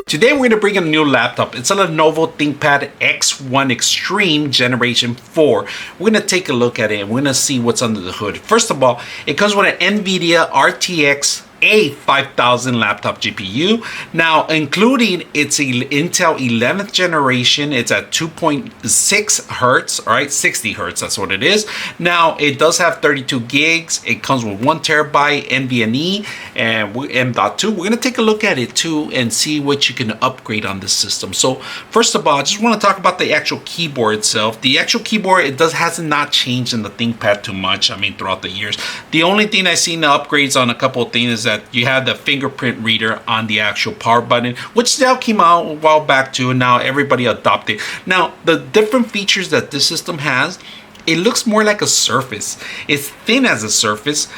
Today we're going to bring in a new laptop. It's a Lenovo ThinkPad X1 Extreme Generation 4. We're going to take a look at it and we're going to see what's under the hood. First of all, it comes with an NVIDIA RTX A5000 laptop GPU. Now, including its Intel 11th generation, it's at 2.6 hertz, all right, 60 hertz, that's what it is. Now, it does have 32 gigs. It comes with 1 terabyte NVMe and M.2. We're going to take a look at it too and see what you can upgrade on this system. So, first of all, I just want to talk about the actual keyboard itself. The actual keyboard, it has not changed in the ThinkPad too much, I mean, throughout the years. The only thing I've seen the upgrades on a couple of things is that you have the fingerprint reader on the actual power button, which now came out a while back too, and now everybody adopted. Now, the different features that this system has, it looks more like a Surface. It's thin as a Surface,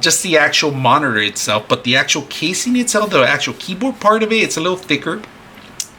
just the actual monitor itself, but the actual casing itself, the actual keyboard part of it, it's a little thicker.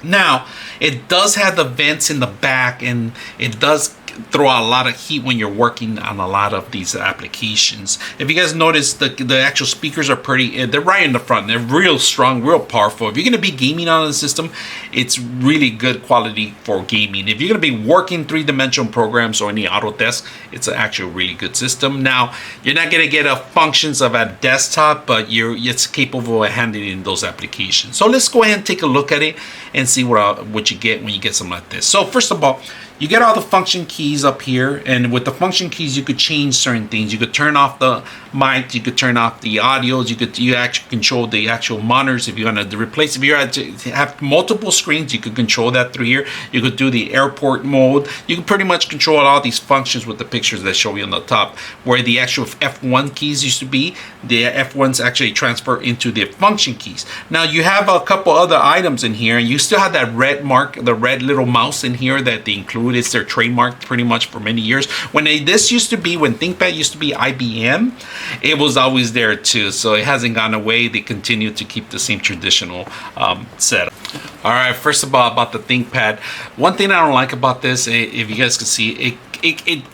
Now, it does have the vents in the back, and it does throw out a lot of heat when you're working on a lot of these applications. If you guys notice, the actual speakers are pretty, they're right in the front. They're real strong, real powerful. If you're going to be gaming on the system, it's really good quality for gaming. If you're going to be working three-dimensional programs or any Autodesk, it's an actual really good system. Now, you're not going to get functions of a desktop, but it's capable of handling those applications. So let's go ahead and take a look at it and see what you get when you get something like this. So first of all, you get all the function keys up here, and with the function keys you could change certain things. You could turn off the mic, you could turn off the audios, you actually control the actual monitors. If you're going to replace, if you have multiple screens, you could control that through here. You could do the airport mode. You can pretty much control all these functions with the pictures that show you on the top. Where the actual F1 keys used to be, the F1s actually transfer into the function keys. Now you have a couple other items in here, and you still have that red mark, the red little mouse in here that they include. It's their trademark pretty much for many years. When ThinkPad used to be IBM, it was always there too. So it hasn't gone away. They continue to keep the same traditional setup. All right, first of all, about the ThinkPad. One thing I don't like about this, if you guys can see, it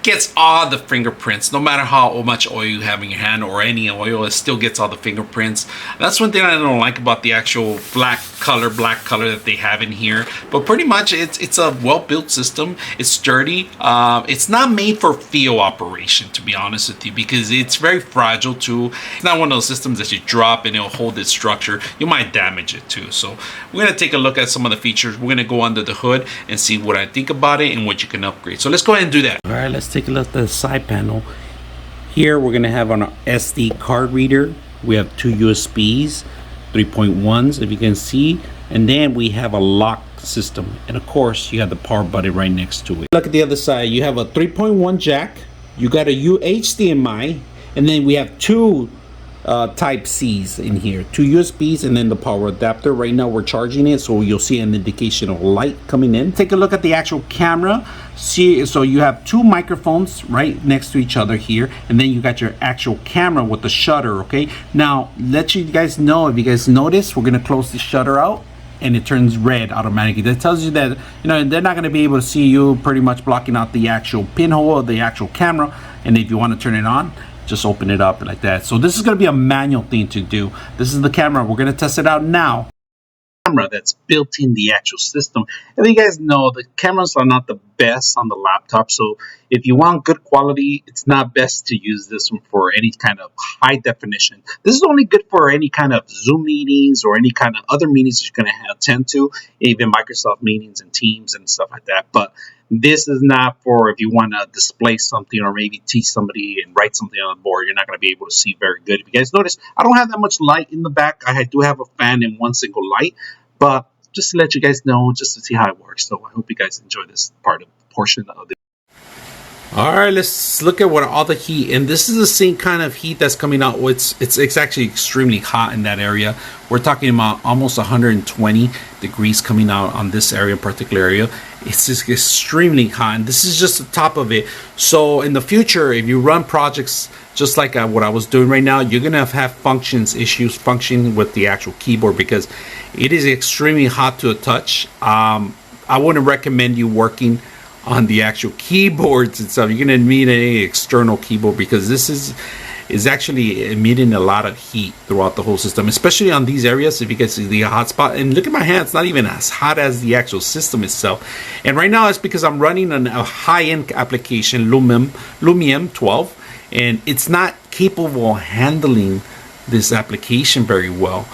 gets all the fingerprints. No matter how much oil you have in your hand or any oil, it still gets all the fingerprints. That's one thing I don't like about the actual black color that they have in here. But pretty much it's a well-built system. It's sturdy. It's not made for field operation, to be honest with you, because it's very fragile too. It's not one of those systems that you drop and it'll hold its structure. You might damage it too. So we're gonna take a look at some of the features. We're gonna go under the hood and see what I think about it and what you can upgrade. So let's go ahead and do that. All right, let's take a look at the side panel. Here we're going to have on our SD card reader, we have two USBs, 3.1s if you can see, and then we have a lock system, and of course you have the power button right next to it. Look at the other side, you have a 3.1 jack, you got a HDMI, and then we have two type C's in here, two USBs, and then the power adapter. Right now we're charging it, so you'll see an indication of light coming in. Take a look at the actual camera. See, so you have two microphones right next to each other here, and then you got your actual camera with the shutter. Okay, now let you guys know, if you guys notice, we're gonna close the shutter out and it turns red automatically. That tells you that, you know, they're not going to be able to see you, pretty much blocking out the actual pinhole of the actual camera. And if you want to turn it on, just open it up like that. So this is going to be a manual thing to do. This is the camera. We're going to test it out now. Camera that's built in the actual system. And you guys know the cameras are not the best on the laptop, so if you want good quality, it's not best to use this one for any kind of high definition. This is only good for any kind of Zoom meetings or any kind of other meetings you're going to attend to, even Microsoft meetings and Teams and stuff like that. But this is not for if you want to display something or maybe teach somebody and write something on the board. You're not going to be able to see very good. If you guys notice, I don't have that much light in the back. I do have a fan and one single light, but just to let you guys know, just to see how it works. So I hope you guys enjoy this portion of the. All right, let's look at what all the heat, and this is the same kind of heat that's coming out. It's actually extremely hot in that area. We're talking about almost 120 degrees coming out on this area, particular area. It's just extremely hot, and this is just the top of it. So in the future, if you run projects just like what I was doing right now, you're gonna have issues functioning with the actual keyboard because it is extremely hot to the touch. I wouldn't recommend you working on the actual keyboards itself. You're gonna need an external keyboard because this is is actually emitting a lot of heat throughout the whole system, especially on these areas. If you guys see the hot spot, and look at my hand, it's not even as hot as the actual system itself. And right now it's because I'm running a high-end application, Lumium 12, and it's not capable of handling this application very well.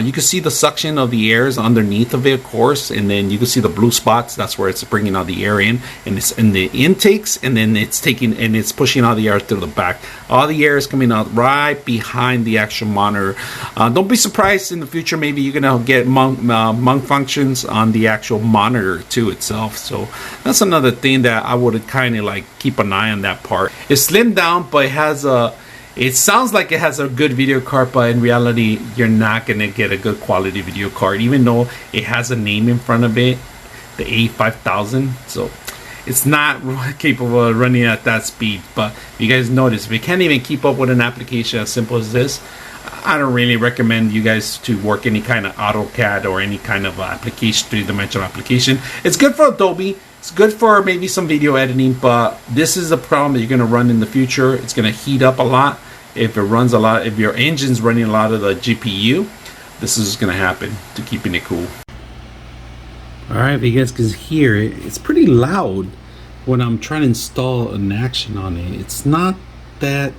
You can see the suction of the airs underneath of it, of course, and then you can see the blue spots. That's where it's bringing all the air in, and it's in the intakes, and then it's taking and it's pushing all the air through the back. All the air is coming out right behind the actual monitor. Don't be surprised in the future, maybe you're gonna get monk functions on the actual monitor too itself. So that's another thing that I would kind of like keep an eye on that part. It's slimmed down, but it has a it sounds like it has a good video card, but in reality, you're not going to get a good quality video card, even though it has a name in front of it, the A5000. So it's not capable of running at that speed. But you guys notice, if you can't even keep up with an application as simple as this, I don't really recommend you guys to work any kind of AutoCAD or any kind of application, three-dimensional application. It's good for Adobe. It's good for maybe some video editing, but this is a problem that you're going to run in the future. It's going to heat up a lot. If it runs a lot, if your engine's running a lot of the GPU, this is going to happen to keeping it cool. All right, if you guys can hear it, it's pretty loud when I'm trying to install an action on it. It's not that,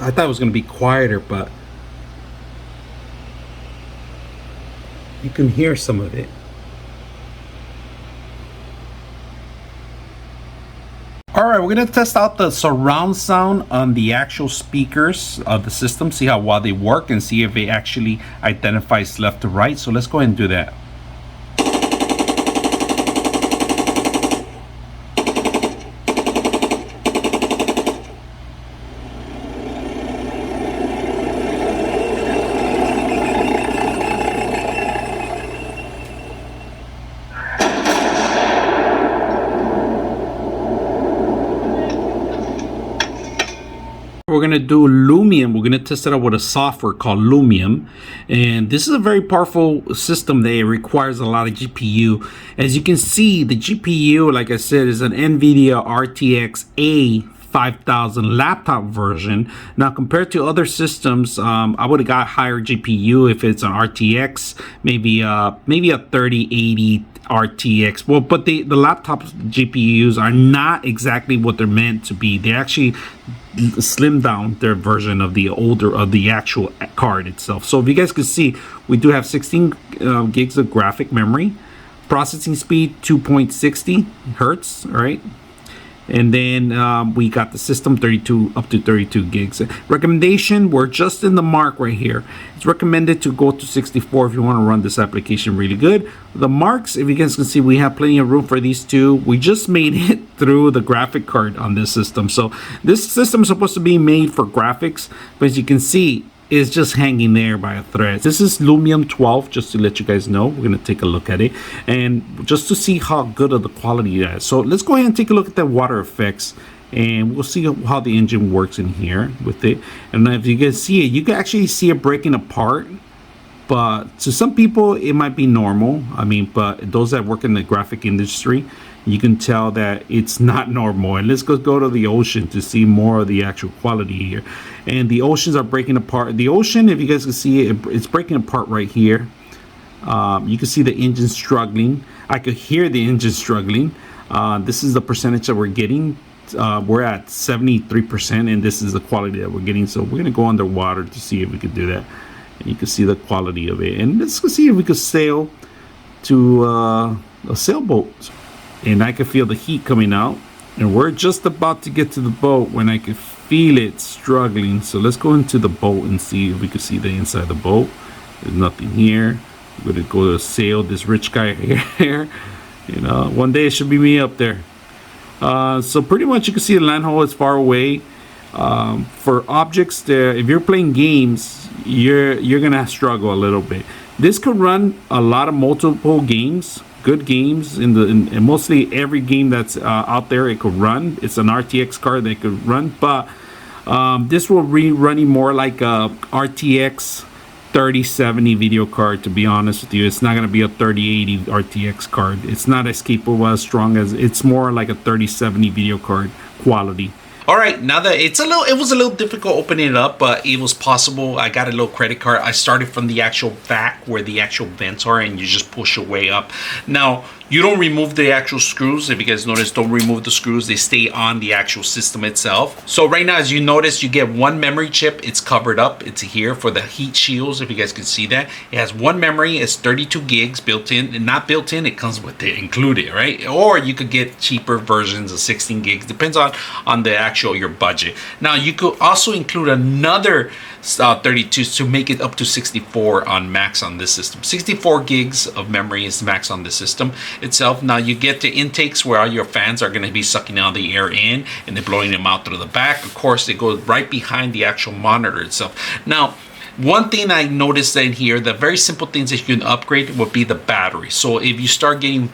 I thought it was going to be quieter, but you can hear some of it. All right, we're gonna test out the surround sound on the actual speakers of the system, see how well they work, and see if it actually identifies left to right. So let's go ahead and do that. We're gonna do Lumium. We're gonna test it out with a software called Lumium, and this is a very powerful system that requires a lot of GPU. As you can see, the GPU, like I said, is an NVIDIA RTX A5000 laptop version. Now, compared to other systems, I would have got higher GPU if it's an RTX, maybe a 3080 RTX. Well, but the laptop GPUs are not exactly what they're meant to be. They actually slim down their version of the actual card itself. So if you guys can see, we do have 16 gigs of graphic memory, processing speed 2.60 hertz, right? And then we got the system 32 up to 32 gigs. Recommendation, we're just in the mark right here. It's recommended to go to 64 if you want to run this application really good. The marks, if you guys can see, we have plenty of room for these two. We just made it through the graphic card on this system. So this system is supposed to be made for graphics, but as you can see, is just hanging there by a thread. This is Lumium 12, just to let you guys know. We're going to take a look at it and just to see how good of the quality it is. So let's go ahead and take a look at the water effects, and we'll see how the engine works in here with it. And if you guys see it, you can actually see it breaking apart, but to some people it might be normal. I mean, but those that work in the graphic industry, you can tell that it's not normal. And let's go to the ocean to see more of the actual quality here. And the oceans are breaking apart. The ocean, if you guys can see it, it's breaking apart right here. You can see the engine struggling. I could hear the engine struggling. This is the percentage that we're getting. We're at 73%, and this is the quality that we're getting. So we're gonna go underwater to see if we could do that. And you can see the quality of it. And let's go see if we could sail to a sailboat. And I can feel the heat coming out, and we're just about to get to the boat when I can feel it struggling. So let's go into the boat and see if we can see the inside of the boat. There's nothing here. We're gonna go to sail this rich guy here. You know, one day it should be me up there. So pretty much you can see the land hole is far away. For objects there, if you're playing games, you're gonna struggle a little bit. This could run a lot of multiple games, good games in mostly every game that's out there. It could run. It's an RTX card that could run, but this will be running more like a RTX 3070 video card. To be honest with you, it's not going to be a 3080 RTX card. It's not as capable, as strong as, it's more like a 3070 video card quality. All right, now that it was a little difficult opening it up, but it was possible. I got a little credit card. I started from the actual back where the actual vents are, and you just push your way up. Now, you don't remove the actual screws. If you guys notice, don't remove the screws. They stay on the actual system itself. So right now, as you notice, you get one memory chip. It's covered up. It's here for the heat shields, if you guys can see that. It has one memory. It's 32 gigs built in. And not built in, it comes with it included, right? Or you could get cheaper versions of 16 gigs. Depends on the actual your budget. Now, you could also include another 32 to make it up to 64 on max on this system. 64 gigs of memory is max on the system itself. Now you get the intakes where all your fans are going to be sucking all the air in and they're blowing them out through the back. Of course, they go right behind the actual monitor itself. Now, one thing I noticed in here, the very simple things that you can upgrade would be the battery. So if you start getting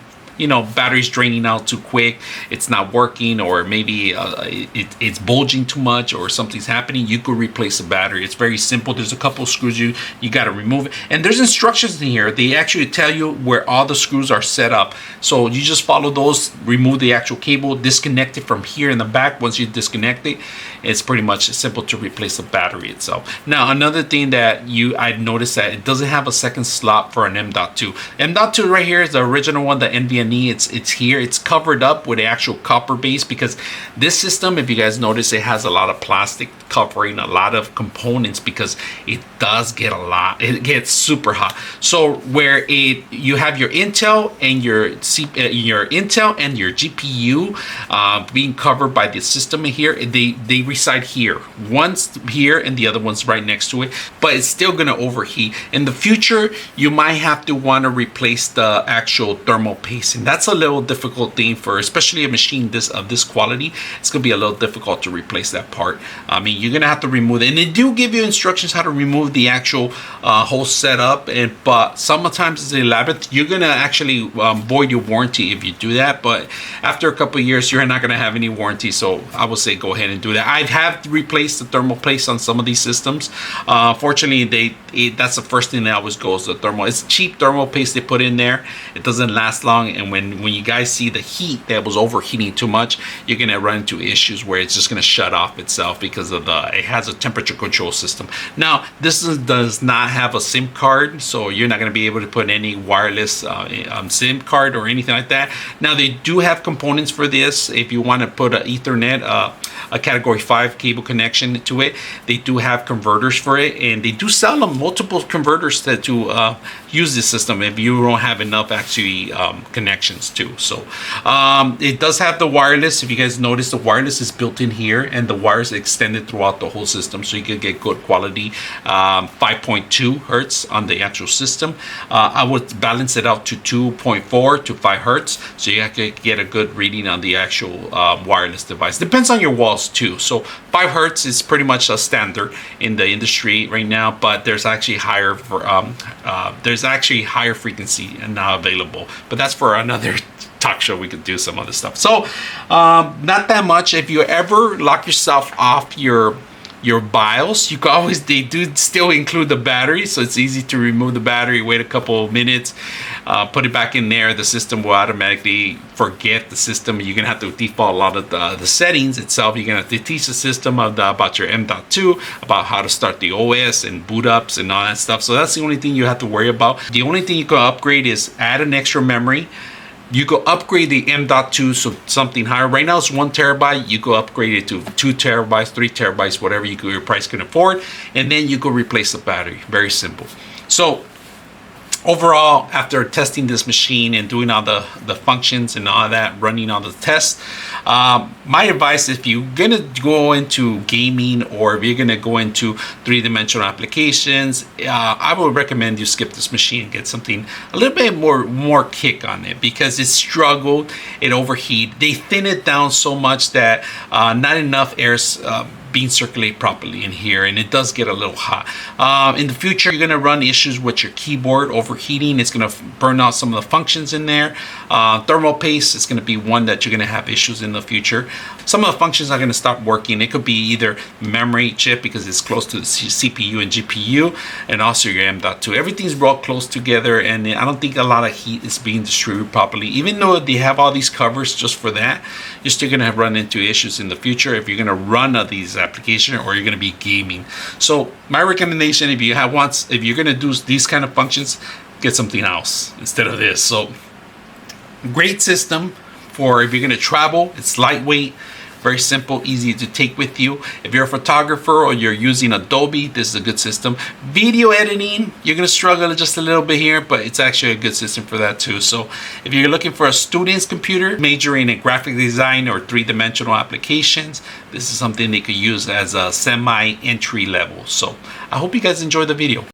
batteries draining out too quick, it's not working, or maybe it's bulging too much, or something's happening, you could replace the battery. It's very simple. There's a couple of screws you got to remove it, and there's instructions in here. They actually tell you where all the screws are set up, so you just follow those, remove the actual cable, disconnect it from here in the back. Once you disconnect it, it's pretty much simple to replace the battery itself. Now, another thing that I've noticed that it doesn't have a second slot for an M.2. M.2 right here is the original one, the NVIDIA. It's here. It's covered up with the actual copper base, because this system, if you guys notice, it has a lot of plastic covering a lot of components, because it does get it gets super hot. So where you have your Intel and your Intel and your GPU being covered by the system in here, they reside here. One's here and the other one's right next to it, but it's still going to overheat. In the future, you might have to want to replace the actual thermal paste. And that's a little difficult thing for, especially a machine of this quality. It's gonna be a little difficult to replace that part. I mean, you're gonna have to remove it, and they do give you instructions how to remove the actual whole setup. But sometimes it's elaborate. You're gonna actually void your warranty if you do that. But after a couple of years, you're not gonna have any warranty. So I would say go ahead and do that. I have replaced the thermal paste on some of these systems. Fortunately, that's the first thing that always goes, the thermal. It's cheap thermal paste they put in there. It doesn't last long, and when you guys see the heat that was overheating too much, you're gonna run into issues where it's just gonna shut off itself because of it has a temperature control system. Now, this does not have a SIM card, so you're not gonna be able to put any wireless SIM card or anything like that. Now, they do have components for this. If you want to put an Ethernet, a category 5 cable connection to it, they do have converters for it, and they do sell them multiple converters to use this system if you don't have enough actually connections too. So it does have the wireless. If you guys notice, the wireless is built in here, and the wires extended throughout the whole system, so you can get good quality 5.2 hertz on the actual system. I would balance it out to 2.4 to 5 hertz, so you can get a good reading on the actual wireless device. Depends on your walls too. So 5 hertz is pretty much a standard in the industry right now, but there's actually higher frequency and now available, but that's for another talk show. We could do some other stuff. So not that much. If you ever lock yourself off your BIOS, you can always, they do still include the battery, so it's easy to remove the battery, wait a couple of minutes, put it back in there. The system will automatically forget the system. You're gonna have to default a lot of the settings itself. You're gonna have to teach the system about your M.2, about how to start the OS and boot ups and all that stuff. So that's the only thing you have to worry about. The only thing you can upgrade is add an extra memory. You go upgrade the M.2 so something higher. Right now it's 1 terabyte. You go upgrade it to 2 terabytes, 3 terabytes, whatever your price can afford, and then you go replace the battery. Very simple. So overall, after testing this machine and doing all the functions and all that, running all the tests, my advice, if you're gonna go into gaming or if you're gonna go into three-dimensional applications, I would recommend you skip this machine and get something a little bit more kick on it, because it struggled, it overheat. They thin it down so much that not enough air being circulated properly in here, and it does get a little hot. In the future, you're going to run issues with your keyboard overheating. It's going to burn out some of the functions in there. Thermal paste is going to be one that you're going to have issues in the future. Some of the functions are going to stop working. It could be either memory chip because it's close to the CPU and GPU, and also your M.2. Everything's brought close together, and I don't think a lot of heat is being distributed properly. Even though they have all these covers just for that, you're still going to run into issues in the future if you're going to run these applications or you're going to be gaming. So my recommendation, if you're going to do these kind of functions, get something else instead of this. So great system for if you're going to travel. It's lightweight, very simple, easy to take with you. If you're a photographer or you're using Adobe, this is a good system. Video editing, you're going to struggle just a little bit here, but it's actually a good system for that too. So if you're looking for a student's computer, majoring in graphic design or three-dimensional applications, this is something they could use as a semi-entry level. So I hope you guys enjoyed the video.